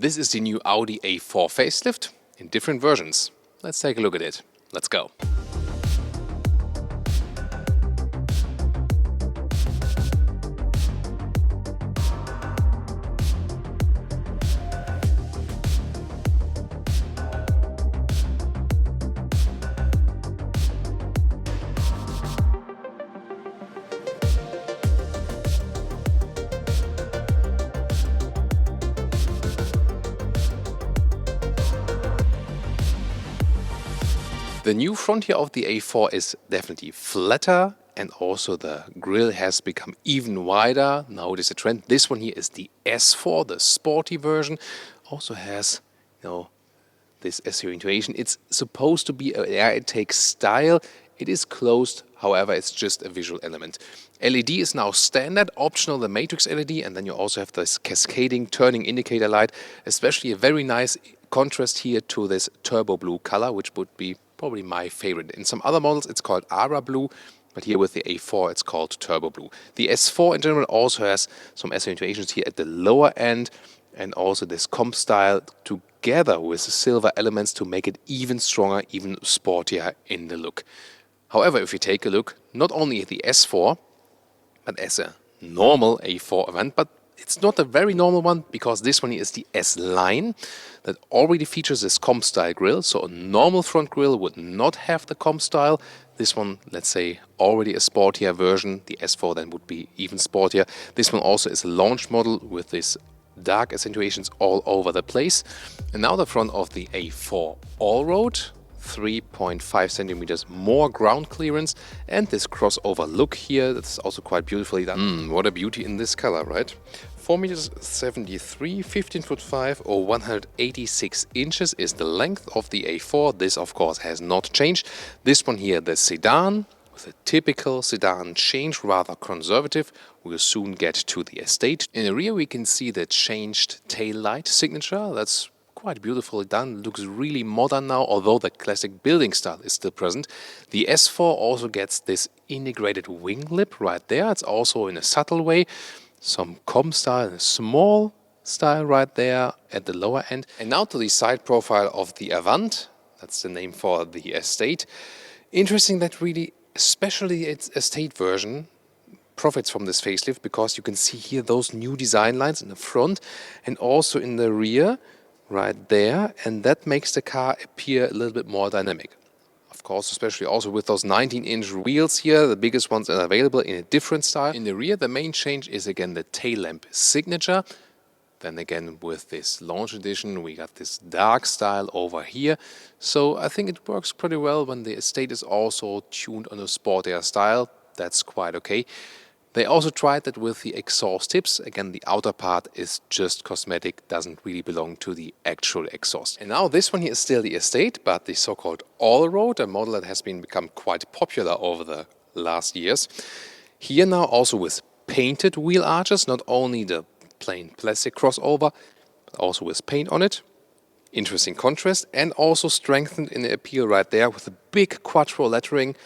This is the new Audi A4 Facelift in different versions. Let's take a look at it. Let's go. The new front here of the A4 is definitely flatter, and also the grille has become even wider. Now it is a trend. This one here is the S4, the sporty version. Also has, this SEO intuition. It's supposed to be an air intake style. It is closed, however, it's just a visual element. LED is now standard, optional the matrix LED, and then you also have this cascading turning indicator light, especially a very nice contrast here to this turbo blue color, which would be probably my favorite. In some other models it's called Ara blue, but here with the A4 it's called turbo blue. The S4 in general also has some accentuations here at the lower end, and also this comp style together with the silver elements to make it even stronger, even sportier in the look. However, if you take a look not only at the S4, but as a normal A4 Avant, but it's not a very normal one, because this one is the S-Line that already features this comp style grille. So a normal front grille would not have the comp style. This one, let's say, already a sportier version. The S4 then would be even sportier. This one also is a launch model with this dark accentuations all over the place. And now the front of the A4 Allroad, 3.5 centimeters more ground clearance, and this crossover look here, that's also quite beautifully done. What a beauty in this color, right? 4 meters 73, 15'5" or 186 inches is the length of the A4. This of course has not changed. This one here, the Sedan, with a typical Sedan change, rather conservative. We'll soon get to the Estate. In the rear we can see the changed tail light signature. That's quite beautifully done. Looks really modern now, although the classic building style is still present. The S4 also gets this integrated wing lip right there. It's also in a subtle way. Some comp style and a small style right there at the lower end. And now to the side profile of the Avant. That's the name for the Estate. Interesting that really, especially its Estate version, profits from this facelift, because you can see here those new design lines in the front and also in the rear right there, and that makes the car appear a little bit more dynamic. Of course, especially also with those 19-inch wheels here, the biggest ones are available in a different style. In the rear, the main change is again the tail lamp signature. Then again, with this launch edition, we got this dark style over here. So I think it works pretty well when the Estate is also tuned on a sportier style. That's quite okay. They also tried that with the exhaust tips. Again, the outer part is just cosmetic, doesn't really belong to the actual exhaust. And now this one here is still the Estate, but the so-called Allroad, a model that has become quite popular over the last years. Here now also with painted wheel arches, not only the plain plastic crossover, but also with paint on it. Interesting contrast, and also strengthened in the appeal right there with the big quattro lettering.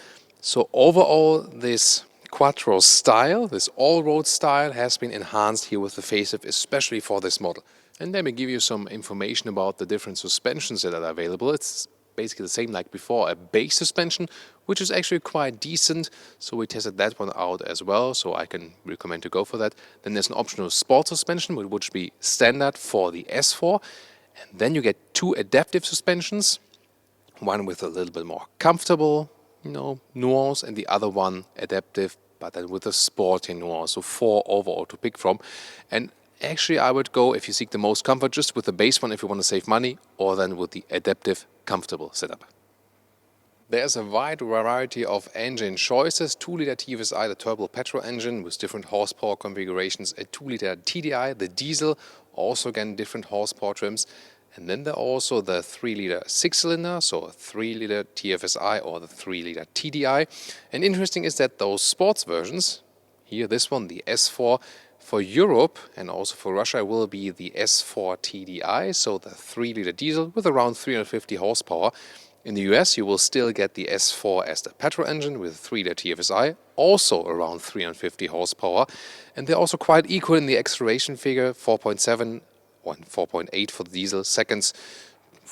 So overall, this Quattro style, this all-road style, has been enhanced here with the facelift, especially for this model. And let me give you some information about the different suspensions that are available. It's basically the same like before, a base suspension, which is actually quite decent. So we tested that one out as well, so I can recommend to go for that. Then there's an optional sport suspension, which would be standard for the S4. And then you get two adaptive suspensions, one with a little bit more comfortable, nuance, and the other one adaptive, but then with a sporty nuance. So 4 overall to pick from. And actually I would go, if you seek the most comfort, just with the base one if you want to save money, or then with the adaptive comfortable setup. There's a wide variety of engine choices. 2-liter TFSI, the turbo petrol engine with different horsepower configurations. A 2-liter TDI, the diesel, also again different horsepower trims. And then there are also the 3-liter 6-cylinder, so a 3-liter TFSI or the 3-liter TDI. And interesting is that those sports versions, here this one, the S4, for Europe and also for Russia will be the S4 TDI, so the 3-liter diesel with around 350 horsepower. In the US you will still get the S4 as the petrol engine with 3-liter TFSI, also around 350 horsepower. And they're also quite equal in the acceleration figure, 4.7 or 4.8 for the diesel seconds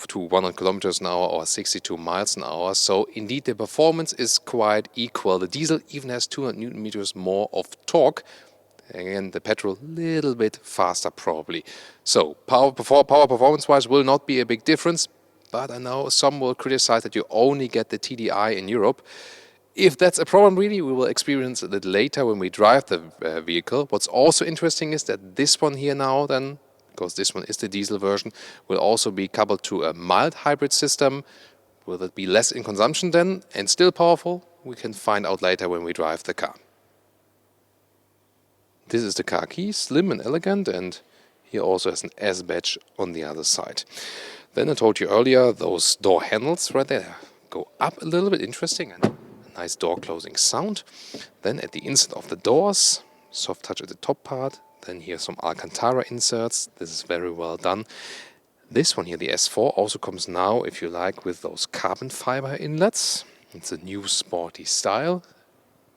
to 100 kilometers an hour or 62 miles an hour. So indeed the performance is quite equal. The diesel even has 200 Newton meters more of torque. Again, the petrol a little bit faster probably. So power performance wise will not be a big difference, but I know some will criticize that you only get the TDI in Europe. If that's a problem really, we will experience it later when we drive the vehicle. What's also interesting is that this one here now then, because this one is the diesel version, will also be coupled to a mild hybrid system. Will it be less in consumption then and still powerful? We can find out later when we drive the car. This is the car key, slim and elegant, and here also has an S badge on the other side. Then I told you earlier, those door handles right there go up a little bit, interesting, and a nice door closing sound. Then at the inside of the doors, soft touch at the top part. Then here some Alcantara inserts. This is very well done. This one here, the S4, also comes now, if you like, with those carbon fiber inlets. It's a new sporty style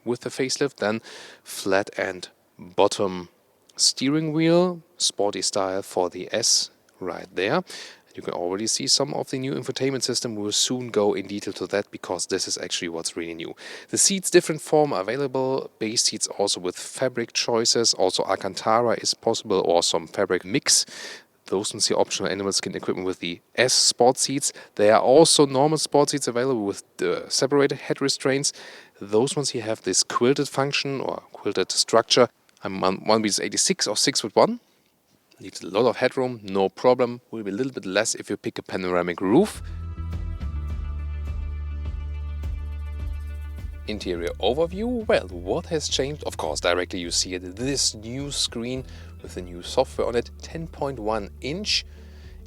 with the facelift. Then flat and bottom steering wheel, sporty style for the S right there. You can already see some of the new infotainment system. We will soon go in detail to that because this is actually what's really new. The seats, different form available. Base seats also with fabric choices. Also Alcantara is possible or some fabric mix. Those ones here, optional animal skin equipment with the S sport seats. There are also normal sport seats available with separated head restraints. Those ones here have this quilted function or quilted structure. I'm on 1m86 or 6'1". Leaves a lot of headroom, no problem. Will be a little bit less if you pick a panoramic roof. Interior overview. Well, what has changed? Of course, directly you see it. This new screen with the new software on it, 10.1 inch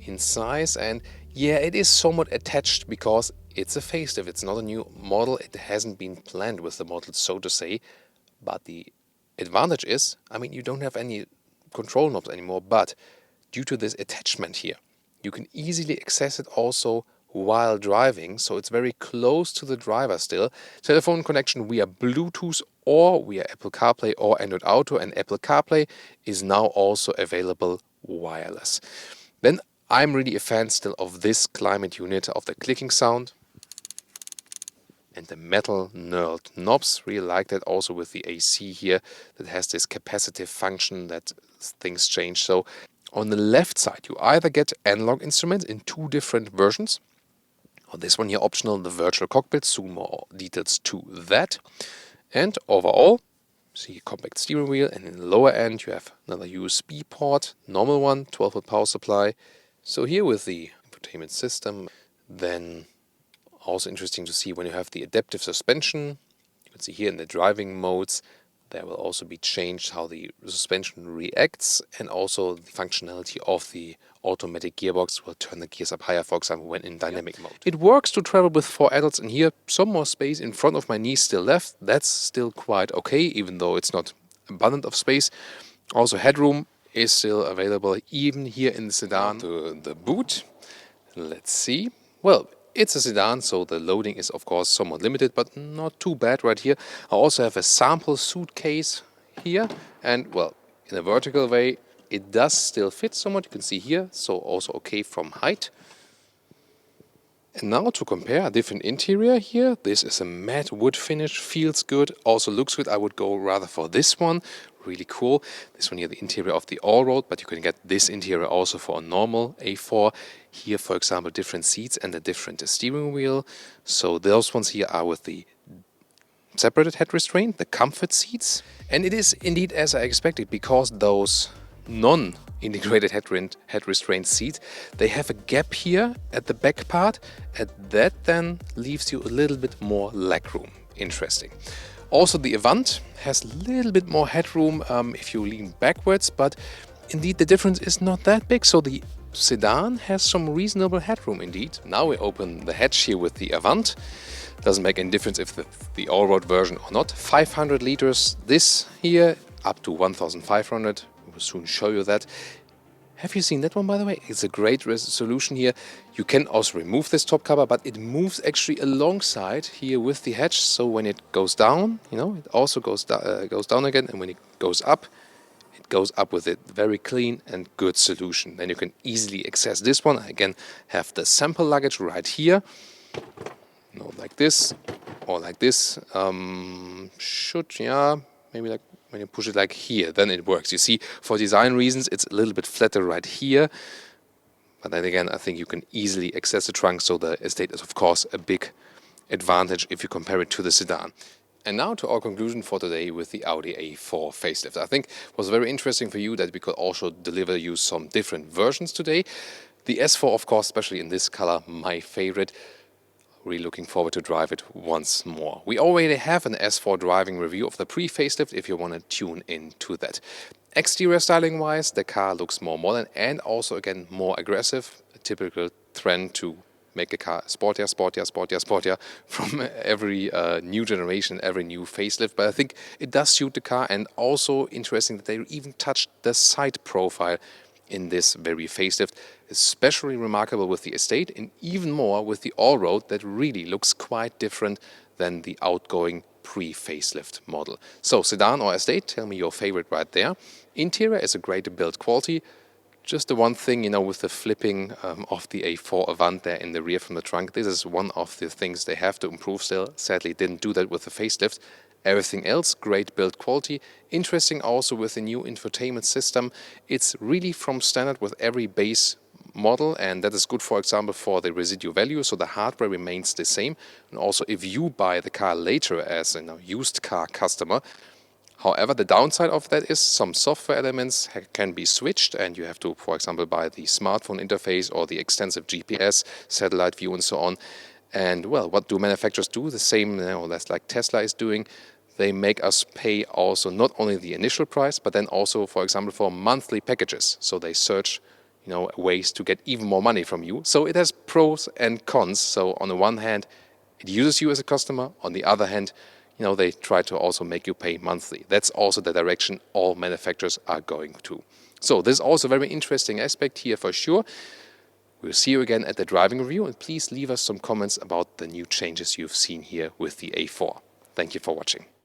in size. And yeah, it is somewhat attached because it's a facelift. It's not a new model. It hasn't been planned with the model, so to say. But the advantage is, I mean, you don't have any control knobs anymore, but due to this attachment here, you can easily access it also while driving, so it's very close to the driver still. Telephone connection via Bluetooth or via Apple CarPlay or Android Auto, and Apple CarPlay is now also available wireless. Then I'm really a fan still of this climate unit, of the clicking sound. And the metal knurled knobs, really like that, also with the AC here that has this capacitive function that things change. So on the left side you either get analog instruments in two different versions, or this one here optional, the virtual cockpit, soon more details to that. And overall, see a compact steering wheel, and in the lower end you have another USB port, normal one, 12-volt power supply. So here with the infotainment system, then also interesting to see when you have the adaptive suspension. You can see here in the driving modes, there will also be changed how the suspension reacts, and also the functionality of the automatic gearbox will turn the gears up higher, for example, when in dynamic mode. It works to travel with 4 adults, and here some more space in front of my knee still left. That's still quite okay, even though it's not abundant of space. Also headroom is still available, even here in the sedan. To the boot, let's see. Well, it's a sedan, so the loading is of course somewhat limited, but not too bad right here. I also have a sample suitcase here, and well, in a vertical way, it does still fit somewhat. You can see here, so also okay from height. And now to compare a different interior here. This is a matte wood finish, feels good, also looks good. I would go rather for this one, really cool. This one here, the interior of the Allroad, but you can get this interior also for a normal A4. Here, for example, different seats and a different steering wheel. So those ones here are with the separated head restraint, the comfort seats. And it is indeed as I expected, because those non-integrated head restraint seats, they have a gap here at the back part, and that then leaves you a little bit more legroom. Interesting. Also, the Avant has a little bit more headroom if you lean backwards, but indeed the difference is not that big. So the Sedan has some reasonable headroom indeed. Now we open the hatch here with the Avant. Doesn't make any difference if the Allroad version or not. 500 liters, this here, up to 1,500. We will soon show you that. Have you seen that one, by the way? It's a great resolution here. You can also remove this top cover, but it moves actually alongside here with the hatch. So when it goes down, you know, it also goes down again, and when it goes up, it it goes up with it. Very clean and good solution. Then you can easily access this one. Again, have the sample luggage right here. Like this or like this. Maybe like when you push it like here, then it works. You see, for design reasons, it's a little bit flatter right here. But then again, I think you can easily access the trunk, so the Estate is of course a big advantage if you compare it to the Sedan. And now to our conclusion for today with the Audi A4 Facelift. I think it was very interesting for you that we could also deliver you some different versions today. The S4, of course, especially in this color, my favorite. Really looking forward to drive it once more. We already have an S4 driving review of the pre-facelift if you want to tune into that. Exterior styling wise, the car looks more modern and also again more aggressive. A typical trend to make a car sportier, sportier, sportier, sportier from every new generation, every new facelift. But I think it does suit the car, and also interesting that they even touched the side profile in this very facelift. Especially remarkable with the Estate, and even more with the Allroad, that really looks quite different than the outgoing pre-facelift model. So Sedan or Estate, tell me your favorite right there. Interior is a great build quality. Just the one thing, with the flipping of the A4 Avant there in the rear from the trunk, this is one of the things they have to improve still. Sadly, didn't do that with the facelift. Everything else, great build quality. Interesting also with the new infotainment system. It's really from standard with every base model, and that is good, for example, for the residual value, so the hardware remains the same. And also if you buy the car later as a used car customer, however, the downside of that is some software elements can be switched, and you have to, for example, buy the smartphone interface or the extensive GPS, satellite view and so on. And well, what do manufacturers do? The same, that's like Tesla is doing. They make us pay also not only the initial price, but then also, for example, for monthly packages. So they search ways to get even more money from you. So it has pros and cons. So on the one hand, it uses you as a customer. On the other hand, they try to also make you pay monthly. That's also the direction all manufacturers are going to. So this is also a very interesting aspect here for sure. We'll see you again at the driving review, and please leave us some comments about the new changes you've seen here with the A4. Thank you for watching.